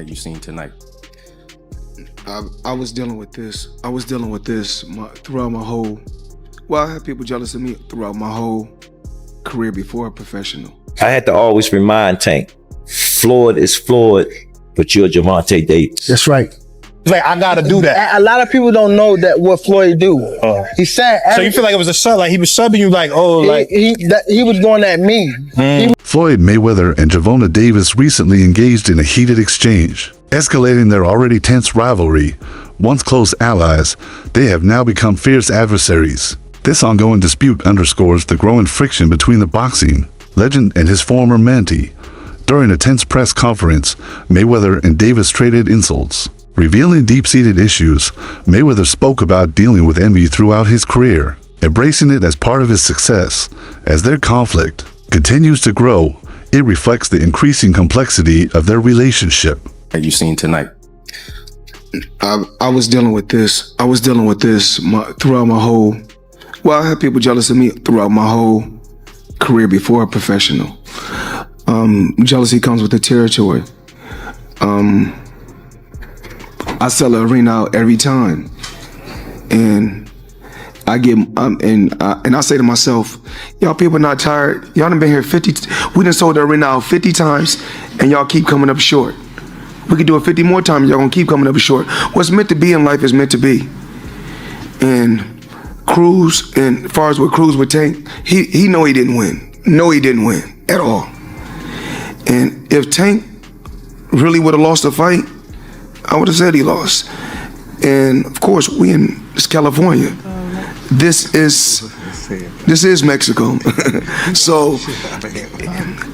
you seen tonight? I was dealing with this. Throughout my whole. Well, I had people jealous of me throughout my whole career before professional. I had to always remind Tank, Floyd is Floyd, but you're Gervonta Davis. That's right. Like, I gotta do that. A lot of people don't know that what Floyd do. He said. So you feel like it was a sub, like he was subbing you, like, oh, like he was going at me. Floyd Mayweather and Gervonta Davis recently engaged in a heated exchange, escalating their already tense rivalry. Once close allies, they have now become fierce adversaries. This ongoing dispute underscores the growing friction between the boxing legend and his former mentee. During a tense press conference, Mayweather and Davis traded insults. Revealing deep-seated issues, Mayweather spoke about dealing with envy throughout his career, embracing it as part of his success. As their conflict continues to grow, it reflects the increasing complexity of their relationship. Have you seen tonight? I was dealing with this. Throughout my whole. Well, I had people jealous of me throughout my whole career before professional. Jealousy comes with the territory. I sell an arena out every time, and I get and I say to myself, y'all people not tired? Y'all done been here 50. We done sold the arena out 50 times, and y'all keep coming up short. We could do it 50 more times. Y'all gonna keep coming up short. What's meant to be in life is meant to be. And Cruz, and as far as what Cruz would take, he know he didn't win. No, he didn't win at all. And if Tank really would have lost the fight, I would have said he lost. And of course, we in California. This is Mexico. So,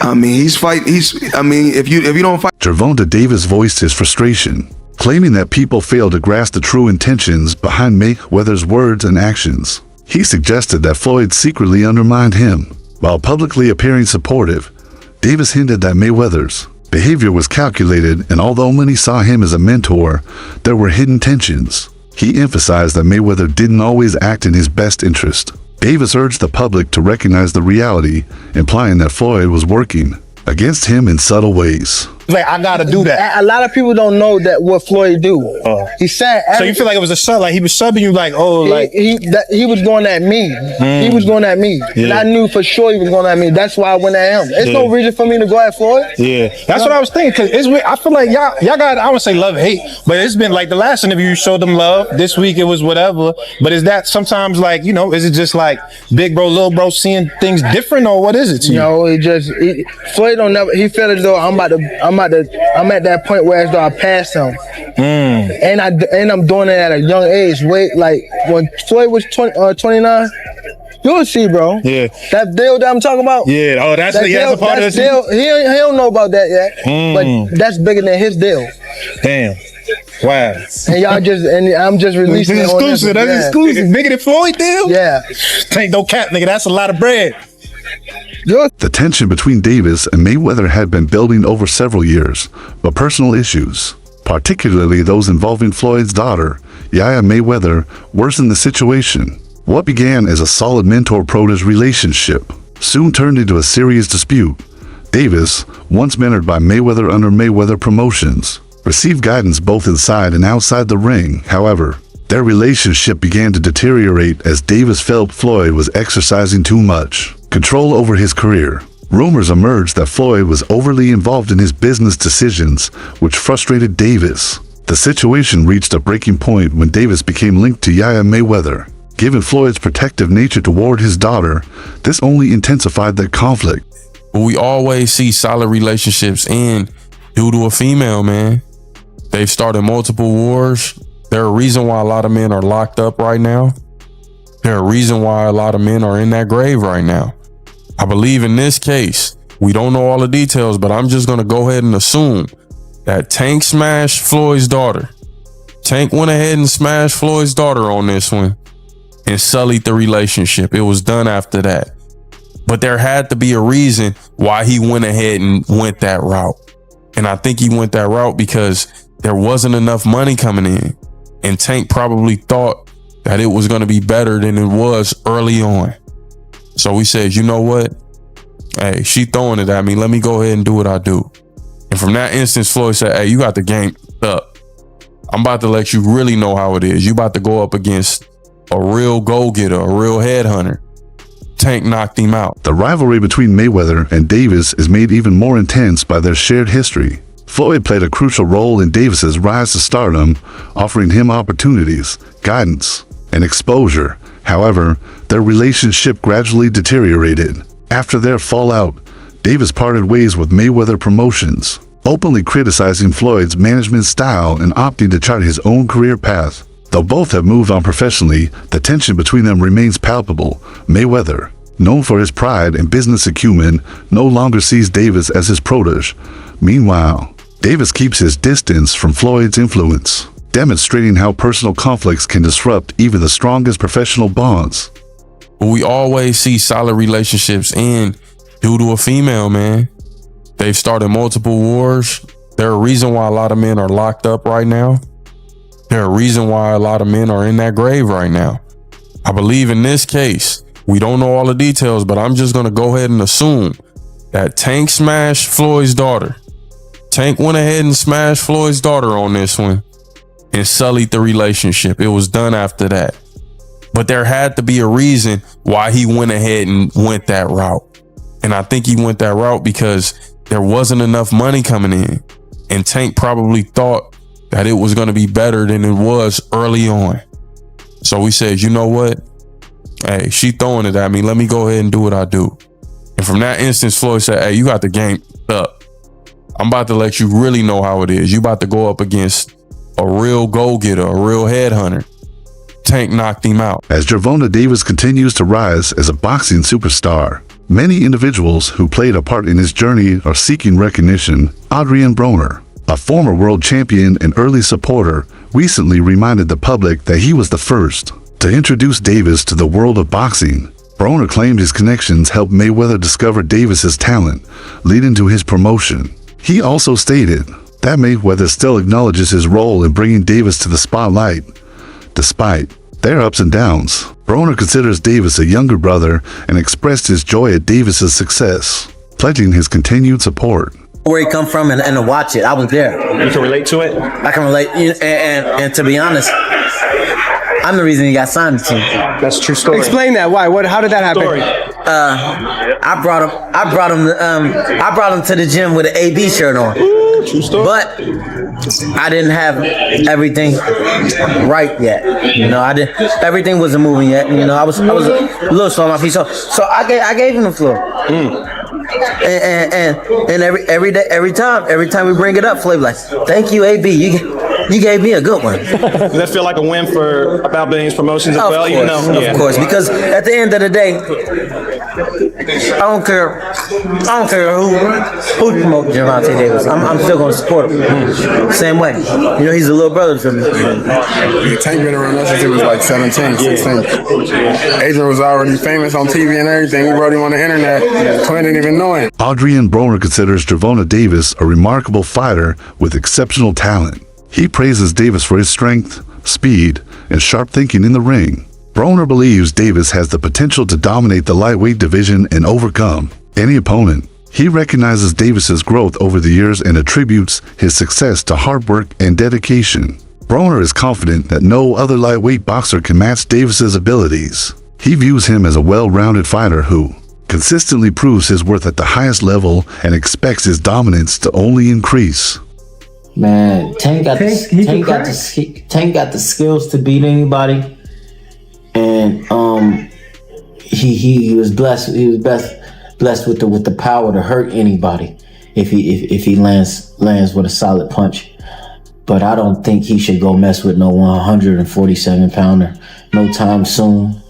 I mean, if you don't fight. Gervonta Davis voiced his frustration, claiming that people fail to grasp the true intentions behind Mayweather's words and actions. He suggested that Floyd secretly undermined him. While publicly appearing supportive, Davis hinted that Mayweather's behavior was calculated, and although many saw him as a mentor, there were hidden tensions. He emphasized that Mayweather didn't always act in his best interest. Davis urged the public to recognize the reality, implying that Floyd was working against him in subtle ways. Like, I gotta do that. A lot of people don't know that what Floyd do. He said. So you feel like it was a sub, like he was subbing you, like, oh, like he was going at me. He was going at me. Yeah. And I knew for sure he was going at me. That's why I went at him. There's no reason for me to go at Floyd. Yeah, that's what I was thinking. Cause it's weird. I feel like y'all got, I would say love, hate, but it's been like the last interview you showed them love. This week it was whatever. But is that sometimes like, you know, is it just like big bro, little bro seeing things different, or what is it to you? No, Floyd don't never. He felt as though I'm at that point where as though I passed him, and I'm doing it at a young age. Wait, like when Floyd was 29, you'll see, bro. Yeah, that deal that I'm talking about. Yeah, oh, that's a part of the deal. He don't know about that yet, but that's bigger than his deal. Damn. Wow. And I'm just releasing it. Exclusive. That's exclusive. Bigger than Floyd deal? Yeah. Tank no cap, nigga. That's a lot of bread. The tension between Davis and Mayweather had been building over several years, but personal issues, particularly those involving Floyd's daughter, Yaya Mayweather, worsened the situation. What began as a solid mentor-protege relationship soon turned into a serious dispute. Davis, once mentored by Mayweather under Mayweather Promotions, received guidance both inside and outside the ring. However, their relationship began to deteriorate as Davis felt Floyd was exercising too much control over his career. Rumors emerged that Floyd was overly involved in his business decisions, which frustrated Davis. The situation reached a breaking point when Davis became linked to Yaya Mayweather. Given Floyd's protective nature toward his daughter, this only intensified their conflict. But we always see solid relationships end due to a female, man. They've started multiple wars. There's a reason why a lot of men are locked up right now. There's a reason why a lot of men are in that grave right now. I believe in this case, we don't know all the details, but I'm just going to go ahead and assume that Tank smashed Floyd's daughter. Tank went ahead and smashed Floyd's daughter on this one and sullied the relationship. It was done after that. But there had to be a reason why he went ahead and went that route. And I think he went that route because there wasn't enough money coming in. And Tank probably thought that it was going to be better than it was early on. So he says, you know what? Hey, she throwing it at me. Let me go ahead and do what I do. And from that instance, Floyd said, hey, you got the game up. I'm about to let you really know how it is. You about to go up against a real go-getter, a real headhunter. Tank knocked him out. The rivalry between Mayweather and Davis is made even more intense by their shared history. Floyd played a crucial role in Davis's rise to stardom, offering him opportunities, guidance, and exposure. However, their relationship gradually deteriorated. After their fallout, Davis parted ways with Mayweather Promotions, openly criticizing Floyd's management style and opting to chart his own career path. Though both have moved on professionally, the tension between them remains palpable. Mayweather, known for his pride and business acumen, no longer sees Davis as his protege. Meanwhile, Davis keeps his distance from Floyd's influence, demonstrating how personal conflicts can disrupt even the strongest professional bonds. But we always see solid relationships end due to a female, man. They've started multiple wars. They're a reason why a lot of men are locked up right now. They're a reason why a lot of men are in that grave right now. I believe in this case, we don't know all the details, but I'm just going to go ahead and assume that Tank smashed Floyd's daughter. Tank went ahead and smashed Floyd's daughter on this one and sullied the relationship. It was done after that. But there had to be a reason why he went ahead and went that route. And I think he went that route because there wasn't enough money coming in. And Tank probably thought that it was going to be better than it was early on. So he said, you know what? Hey, she throwing it at me. Let me go ahead and do what I do. And from that instance, Floyd said, hey, you got the game up. I'm about to let you really know how it is. You about to go up against a real go-getter, a real headhunter. Tank knocked him out. As Gervonta Davis continues to rise as a boxing superstar, many individuals who played a part in his journey are seeking recognition. Adrian Broner, a former world champion and early supporter, recently reminded the public that he was the first to introduce Davis to the world of boxing. Broner claimed his connections helped Mayweather discover Davis's talent, leading to his promotion. He also stated that Mayweather still acknowledges his role in bringing Davis to the spotlight, despite their ups and downs. Broner considers Davis a younger brother and expressed his joy at Davis's success, pledging his continued support. Where he come from and to watch it, I was there. You can relate to it? I can relate, and to be honest, I'm the reason he got signed to the team. That's a true story. Explain that. Why? How did that happen? Story. I brought him to the gym with an AB shirt on. Ooh, true story. But I didn't have everything right yet. You know, everything wasn't moving yet. You know, I was a little slow on my feet. So I gave him the floor. And every time we bring it up, Floyd like, thank you, AB. You gave me a good one. Does that feel like a win for About Billions Promotions as well? Course, of course, because at the end of the day, I don't care who promotes Gervonta Davis. I'm still going to support him. Same way. You know, he's a little brother to me. Tank been around us since he was like 17, 16. Adrian was already famous on TV and everything. We wrote him on the internet. Clint didn't even know him. Adrian Broner considers Gervonta Davis a remarkable fighter with exceptional talent. He praises Davis for his strength, speed, and sharp thinking in the ring. Broner believes Davis has the potential to dominate the lightweight division and overcome any opponent. He recognizes Davis's growth over the years and attributes his success to hard work and dedication. Broner is confident that no other lightweight boxer can match Davis's abilities. He views him as a well-rounded fighter who consistently proves his worth at the highest level and expects his dominance to only increase. Man, Tank got the skills to beat anybody, and he was blessed. He was blessed with the power to hurt anybody if he lands with a solid punch. But I don't think he should go mess with no 147 pounder no time soon.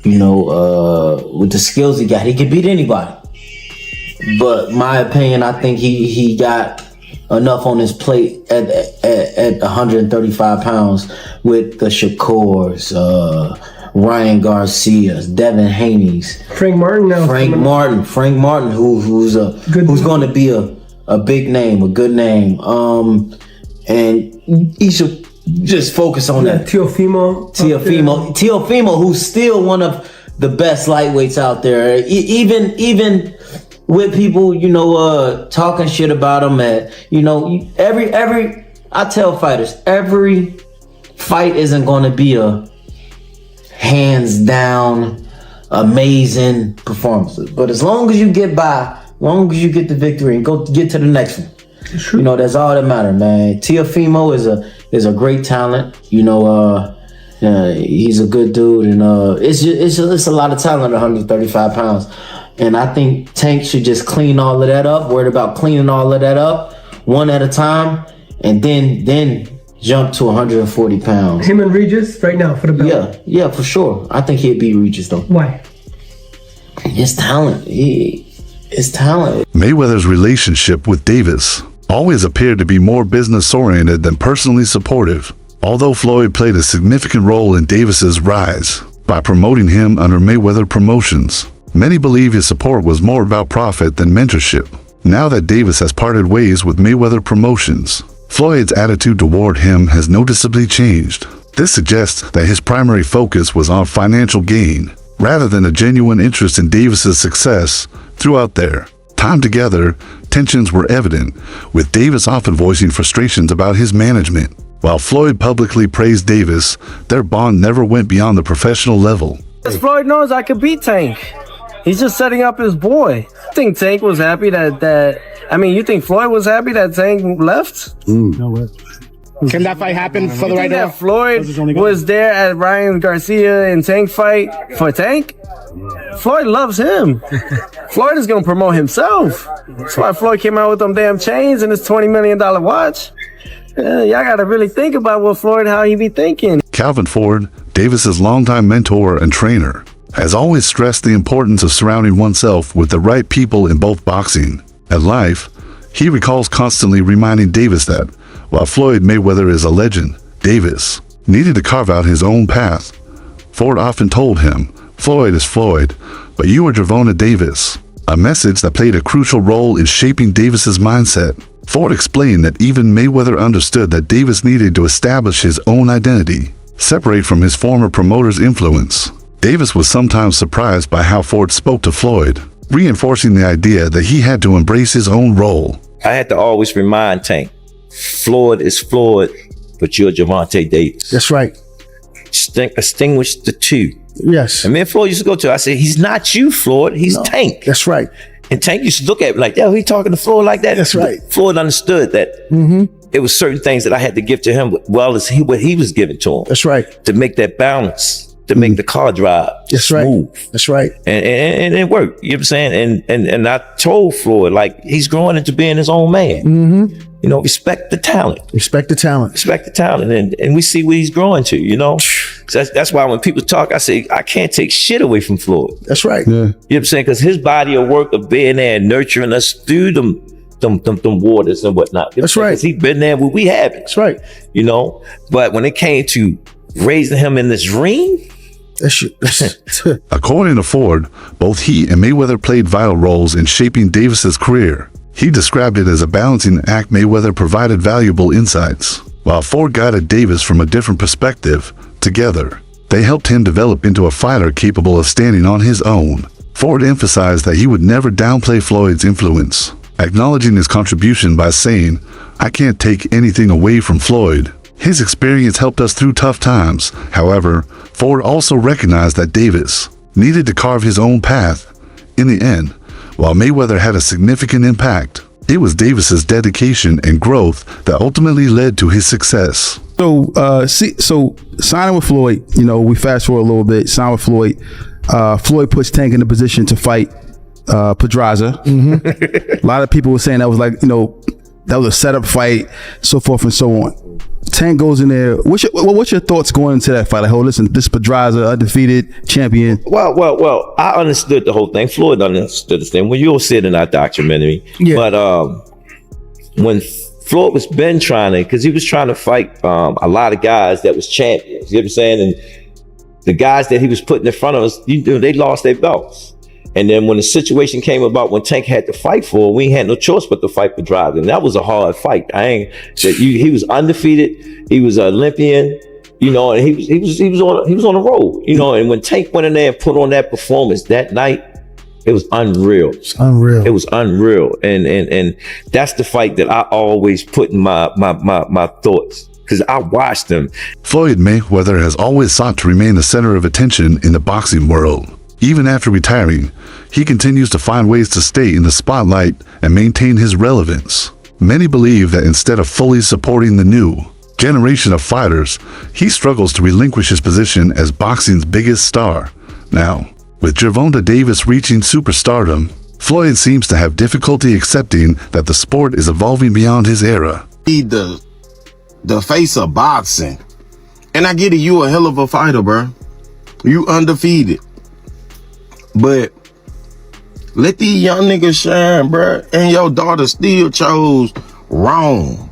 With the skills he got, he can beat anybody. But my opinion, I think he got enough on his plate at 135 pounds with the Shakurs, Ryan Garcia's, Devin Haney's, Frank Martin, who's going to be a big name, a good name. And he should just focus on that. Teofimo, who's still one of the best lightweights out there. Even with people, you know, talking shit about him. You know, I tell fighters, every fight isn't going to be a hands down amazing performance, but as long as you get by, as long as you get the victory and go get to the next one, you know, that's all that matters, man. Teofimo is a great talent. You know, he's a good dude, and it's a lot of talent at 135 pounds. And I think Tank should just clean all of that up. Worried about cleaning all of that up one at a time, and then jump to 140 pounds. Him and Regis right now for the belt. Yeah, for sure. I think he'd beat Regis though. Why? His talent. His talent. Mayweather's relationship with Davis always appeared to be more business-oriented than personally supportive, although Floyd played a significant role in Davis's rise by promoting him under Mayweather Promotions. Many believe his support was more about profit than mentorship. Now that Davis has parted ways with Mayweather Promotions, Floyd's attitude toward him has noticeably changed. This suggests that his primary focus was on financial gain, rather than a genuine interest in Davis's success. Throughout their time together, tensions were evident, with Davis often voicing frustrations about his management. While Floyd publicly praised Davis, their bond never went beyond the professional level. Floyd knows I could beat Tank. He's just setting up his boy. I think Tank was happy you think Floyd was happy that Tank left? No way. Can that fight happen for the right now? Floyd was there at Ryan Garcia and Tank fight for Tank? Floyd loves him. Floyd is going to promote himself. That's why Floyd came out with them damn chains and his $20 million watch. Y'all got to really think about what Floyd, how he be thinking. Calvin Ford, Davis's longtime mentor and trainer, has always stressed the importance of surrounding oneself with the right people in both boxing and life. He recalls constantly reminding Davis that, while Floyd Mayweather is a legend, Davis needed to carve out his own path. Ford often told him, "Floyd is Floyd, but you are Gervonta Davis," a message that played a crucial role in shaping Davis's mindset. Ford explained that even Mayweather understood that Davis needed to establish his own identity, separate from his former promoter's influence. Davis was sometimes surprised by how Ford spoke to Floyd, reinforcing the idea that he had to embrace his own role. I had to always remind Tank, Floyd is Floyd, but you're Gervonta Davis. That's right. Distinguish the two. Yes. And me and Floyd used to go to, I said, he's not you, Floyd, he's Tank. That's right. And Tank used to look at me like, yo, he talking to Floyd like that? That's right. Floyd understood that it was certain things that I had to give to him, well as what he was giving to him. That's right. To make that balance, to make the car drive smooth. That's right. And it worked. You know what I'm saying? And I told Floyd, like, he's growing into being his own man. You know, respect the talent. Respect the talent. Respect the talent. And we see where he's growing to, you know? So that's why when people talk, I say, I can't take shit away from Floyd. That's right. Yeah. You know what I'm saying? Because his body of work of being there and nurturing us through them waters and whatnot. You know That's right. Because he's been there where we haven't. That's right. You know? But when it came to raising him in this ring, according to Ford, both he and Mayweather played vital roles in shaping Davis's career. He described it as a balancing act. Mayweather provided valuable insights, while Ford guided Davis from a different perspective. Together, they helped him develop into a fighter capable of standing on his own. Ford emphasized that he would never downplay Floyd's influence, acknowledging his contribution by saying, "I can't take anything away from Floyd. His experience helped us through tough times." However, Ford also recognized that Davis needed to carve his own path. In the end, while Mayweather had a significant impact, it was Davis's dedication and growth that ultimately led to his success. So signing with Floyd, you know, we fast forward a little bit, sign with Floyd. Floyd puts Tank in a position to fight Pedraza. A lot of people were saying that was like, you know, that was a setup fight, so forth and so on. Tank goes in there. What's your thoughts going into that fight? Like, oh, listen, this Pedraza, undefeated champion. Well, I understood the whole thing. Floyd understood the thing. Well, you'll see it in our documentary. Yeah. But when Floyd was been trying to, because he was trying to fight a lot of guys that was champions. You know what I'm saying? And the guys that he was putting in front of us, you know, they lost their belts. And then when the situation came about when Tank had to fight for, we had no choice but to fight Pedraza. And that was a hard fight. He was undefeated. He was an Olympian, you know, and he was on the road, you know. And when Tank went in there and put on that performance that night, It was unreal. It's unreal. It was unreal. And that's the fight that I always put in my thoughts, because I watched them. Floyd Mayweather has always sought to remain the center of attention in the boxing world. Even after retiring, he continues to find ways to stay in the spotlight and maintain his relevance. Many believe that instead of fully supporting the new generation of fighters, he struggles to relinquish his position as boxing's biggest star. Now, with Gervonta Davis reaching superstardom, Floyd seems to have difficulty accepting that the sport is evolving beyond his era. The face of boxing. And I get it, you a hell of a fighter, bro. You undefeated. But let these young niggas shine, bro. And your daughter still chose wrong.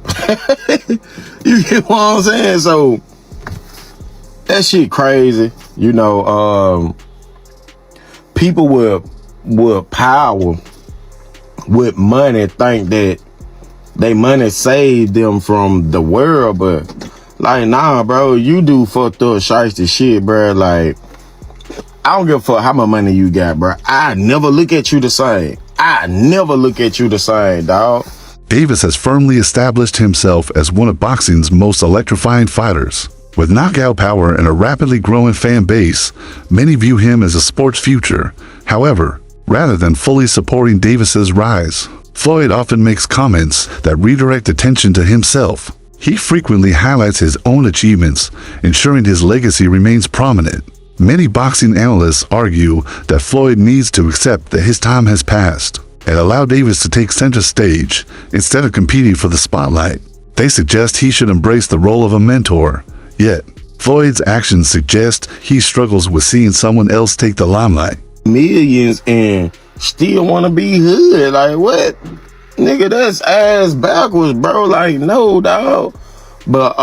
You get what I'm saying? So that shit crazy. You know, people with power, with money, think that they money saved them from the world, but like, nah, bro, you do fucked up shiesty shit, bro. Like, I don't give a fuck how much money you got, bro. I never look at you the same. I never look at you the same, dog. Davis has firmly established himself as one of boxing's most electrifying fighters. With knockout power and a rapidly growing fan base, many view him as a sport's future. However, rather than fully supporting Davis's rise, Floyd often makes comments that redirect attention to himself. He frequently highlights his own achievements, ensuring his legacy remains prominent. Many boxing analysts argue that Floyd needs to accept that his time has passed and allow Davis to take center stage instead of competing for the spotlight. They suggest he should embrace the role of a mentor. Yet, Floyd's actions suggest he struggles with seeing someone else take the limelight. Millions and still want to be hood. Like, what? Nigga, that's ass backwards, bro. Like, no, dog. But,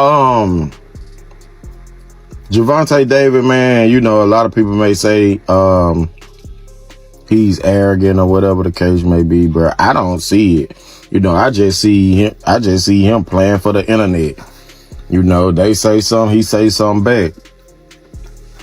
Gervonta Davis, man, you know, a lot of people may say, he's arrogant or whatever the case may be, bro. I don't see it. You know, I just see him playing for the internet. You know, they say something, he say something back.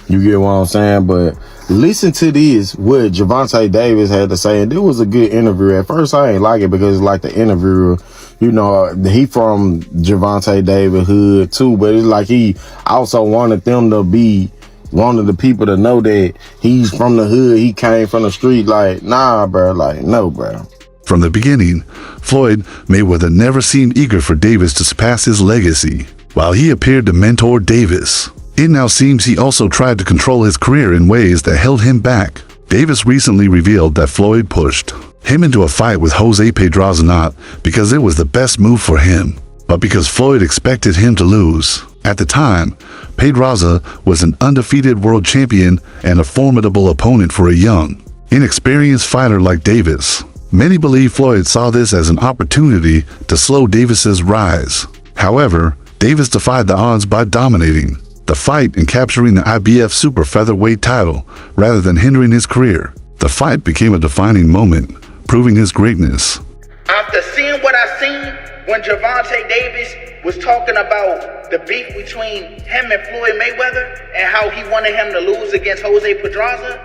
You get what I'm saying? But listen to this, what Gervonta Davis had to say. And it was a good interview. At first, I ain't like it because, like, the interviewer, you know, he from Gervonta Davis hood too. But it's like he also wanted them to be one of the people to know that he's from the hood. He came from the street. Like, nah, bro. Like, no, bro. From the beginning, Floyd Mayweather never seemed eager for Davis to surpass his legacy. While he appeared to mentor Davis, it now seems he also tried to control his career in ways that held him back. Davis recently revealed that Floyd pushed him into a fight with Jose Pedraza not because it was the best move for him, but because Floyd expected him to lose. At the time, Pedraza was an undefeated world champion and a formidable opponent for a young, inexperienced fighter like Davis. Many believe Floyd saw this as an opportunity to slow Davis's rise. However, Davis defied the odds by dominating the fight and capturing the IBF super featherweight title rather than hindering his career. The fight became a defining moment, proving his greatness. After seeing what I seen when Gervonta Davis was talking about the beef between him and Floyd Mayweather and how he wanted him to lose against Jose Pedraza,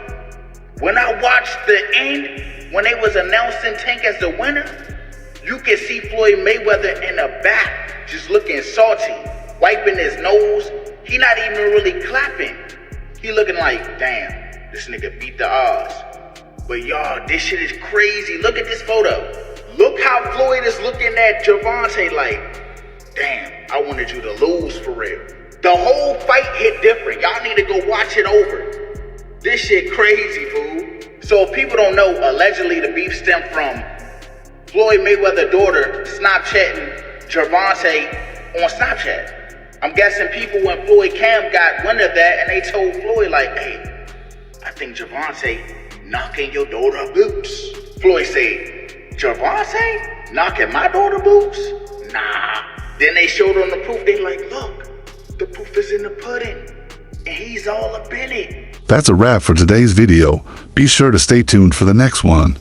when I watched the end, when they was announcing Tank as the winner, you can see Floyd Mayweather in the back just looking salty, wiping his nose. He not even really clapping. He looking like, damn, this nigga beat the odds. But y'all, this shit is crazy. Look at this photo. Look how Floyd is looking at Gervonta like, damn, I wanted you to lose for real. The whole fight hit different. Y'all need to go watch it over. This shit crazy, fool. So if people don't know, allegedly the beef stemmed from Floyd Mayweather's daughter Snapchatting Gervonta on Snapchat. I'm guessing people when Floyd Cam got wind of that and they told Floyd like, hey, I think Gervonta knocking your daughter boots. Floyd said, Gervonta knocking my daughter boots? Nah. Then they showed him the proof. They like, look, the proof is in the pudding. And he's all up in it. That's a wrap for today's video. Be sure to stay tuned for the next one.